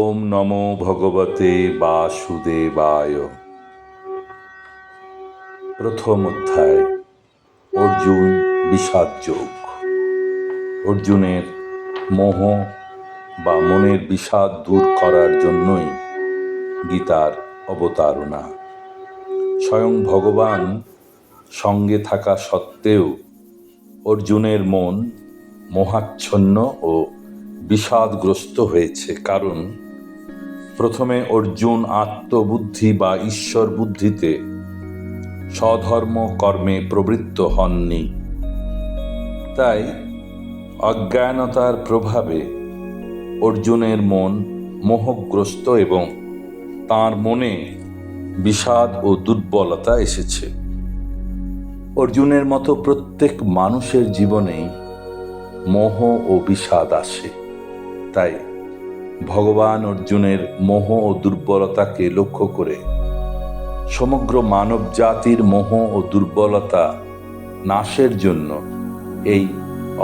ওম নমো ভগবতে বাসুদেবায়। প্রথম অধ্যায়, অর্জুন বিষাদ যোগ। অর্জুনের মোহ বা মনের বিষাদ দূর করার জন্যই গীতার অবতারণা। স্বয়ং ভগবান সঙ্গে থাকা সত্ত্বেও অর্জুনের মন মোহাচ্ছন্ন ও বিষাদগ্রস্ত হয়েছে, কারণ প্রথমে অর্জুন আত্মবুদ্ধি বা ঈশ্বর বুদ্ধিতে স্বধর্ম কর্মে প্রবৃত্ত হননি। তাই অজ্ঞানতার প্রভাবে অর্জুনের মন মোহগ্রস্ত এবং তার মনে বিষাদ ও দুর্বলতা এসেছে। অর্জুনের মতো প্রত্যেক মানুষের জীবনেই মোহ ও বিষাদ আসে। তাই ভগবান অর্জুনের মোহ ও দুর্বলতাকে লক্ষ্য করে সমগ্র মানব জাতির মোহ ও দুর্বলতা নাশের জন্য এই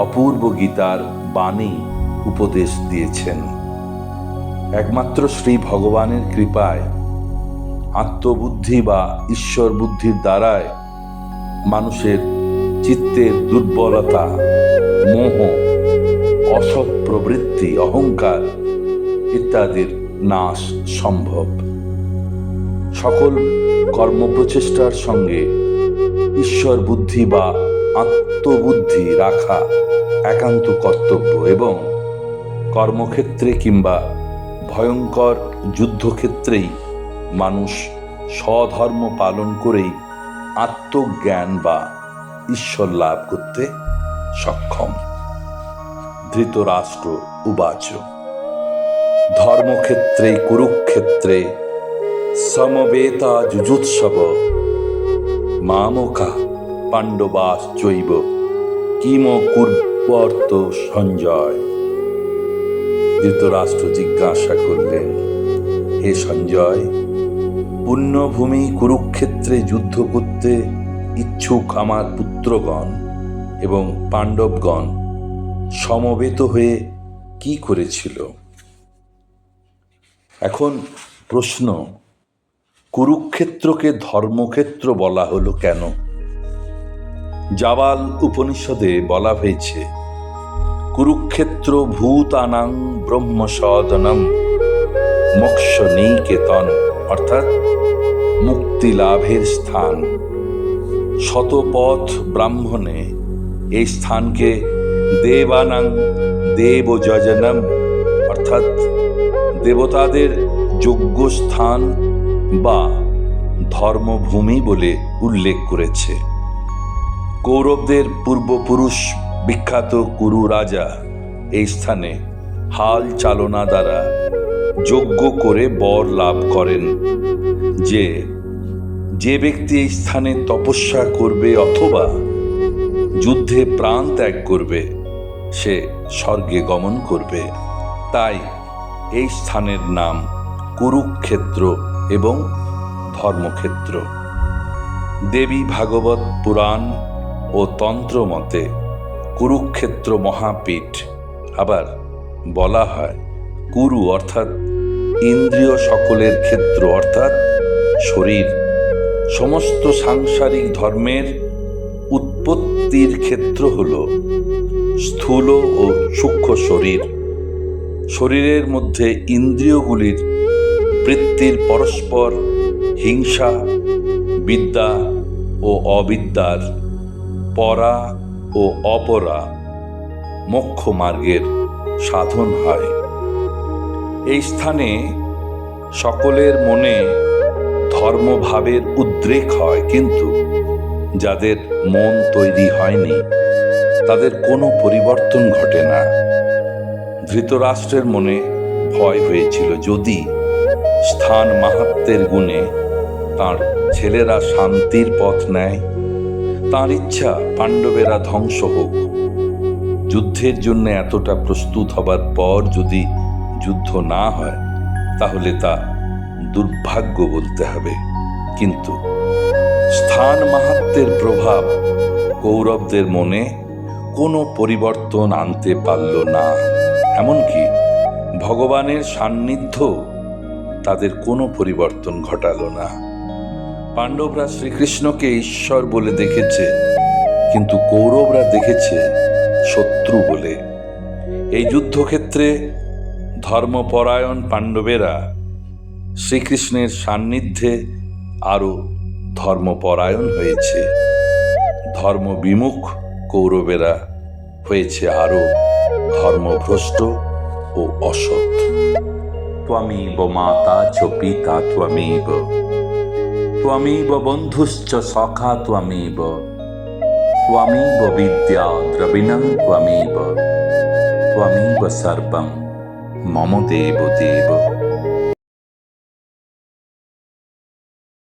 অপূর্ব গীতার বাণী উপদেশ দিয়েছেন। একমাত্র শ্রী ভগবানের কৃপায় আত্মবুদ্ধি বা ঈশ্বর বুদ্ধির দ্বারায় মানুষের চিত্তের দুর্বলতা, মোহ, অসৎ প্রবৃত্তি, অহংকার ইত্যাদির নাশ সম্ভব। সকল কর্মপ্রচেষ্টার সঙ্গে ঈশ্বর বুদ্ধি বা আত্মবুদ্ধি রাখা একান্ত কর্তব্য এবং কর্মক্ষেত্রে কিংবা ভয়ঙ্কর যুদ্ধক্ষেত্রেই মানুষ স্বধর্ম পালন করেই আত্মজ্ঞান বা ঈশ্বর লাভ করতে সক্ষম। ধৃতরাষ্ট্র উবাচ ধর্মক্ষেত্রে কুরুক্ষেত্রে সমবেতা যুযুৎসব মামকা পাণ্ডবাশ্চৈব কিম কুর্বর্ত সঞ্জয়। ধৃতরাষ্ট্র জিজ্ঞাসা করলেন, হে সঞ্জয়, পুণ্যভূমি কুরুক্ষেত্রে যুদ্ধ করতে ইচ্ছুক আমার পুত্রগণ এবং পাণ্ডবগণ সমবেত হয়ে কি করেছিল? এখন প্রশ্ন, কুরুক্ষেত্রকে ধর্মক্ষেত্র বলা হলো কেন? জাবাল উপনিষদে বলা হয়েছে, কুরুক্ষেত্র ভূতানাং ব্রহ্মসদনম মোক্ষ নিকেতন, অর্থাৎ মুক্তি লাভের স্থান। শতপথ ব্রাহ্মণে এই স্থানকে দেবানাং দেবযজনম, অর্থাৎ দেবতাদের যোগ্য স্থান বা ধর্মভূমি বলে উল্লেখ করেছে। কৌরবদের পূর্বপুরুষ বিখ্যাত কুরু রাজা এই স্থানে হাল চালনা দ্বারা যজ্ঞ করে বর লাভ করেন যে ব্যক্তি এই স্থানে তপস্যা করবে অথবা যুদ্ধে প্রাণ ত্যাগ করবে সে স্বর্গে গমন করবে। তাই এই স্থানের নাম কুরুক্ষেত্র এবং ধর্মক্ষেত্র। দেবী ভাগবত পুরাণ ও তন্ত্র মতে কুরুক্ষেত্র মহাপীঠ। আবার বলা হয় কুরু অর্থাৎ ইন্দ্রিয় সকলের ক্ষেত্র, অর্থাৎ শরীর। সমস্ত সাংসারিক ধর্মের উৎপত্তির ক্ষেত্র হল স্থূল ও সূক্ষ্ম শরীর। শরীরের মধ্যে ইন্দ্রিয়গুলির বৃত্তির পরস্পর হিংসা, বিদ্যা ও অবিদ্যার, পরা ও অপরা মোক্ষ মার্গের সাধন হয়। এই স্থানে সকলের মনে ধর্মভাবের উদ্রেক হয়, কিন্তু যাদের মন তৈরি হয়নি তাদের কোনো পরিবর্তন ঘটে না। ধৃতরাষ্ট্রের মনে ভয় হয়েছিল, যদি স্থান মাহাত্ম্যের গুণে তার ছেলেরা শান্তির পথ নেয়। তার ইচ্ছা পাণ্ডবেরা ধ্বংস হোক। যুদ্ধের জন্য এতটা প্রস্তুত হবার পর যদি যুদ্ধ না হয় তাহলে তা দুর্ভাগ্য বলতে হবে। কিন্তু স্থান মাহাত্ম্যের প্রভাব কৌরবদের মনে কোনো পরিবর্তন আনতে পারল না। এমনকি ভগবানের সান্নিধ্য তাদের কোনো পরিবর্তন ঘটালো না। পাণ্ডবরা শ্রীকৃষ্ণকে ঈশ্বর বলে দেখেছে, কিন্তু কৌরবরা দেখেছে শত্রু বলে। এই যুদ্ধক্ষেত্রে ধর্মপরায়ণ পাণ্ডবেরা শ্রীকৃষ্ণের সান্নিধ্যে আরো ধর্মপরায়ণ হয়েছে, ধর্মবিমুখ কৌরবেরা হয়েছে আরো ধর্মভ্রষ্ট ও অসৎ। ত্বমেব মাতা চ পিতা ত্বমেব, ত্বমেব বন্ধুশ্চ সখা ত্বমেব, ত্বমেব বিদ্যা দ্রবিণং ত্বমেব, ত্বমেব সর্বং মম দেব দেব।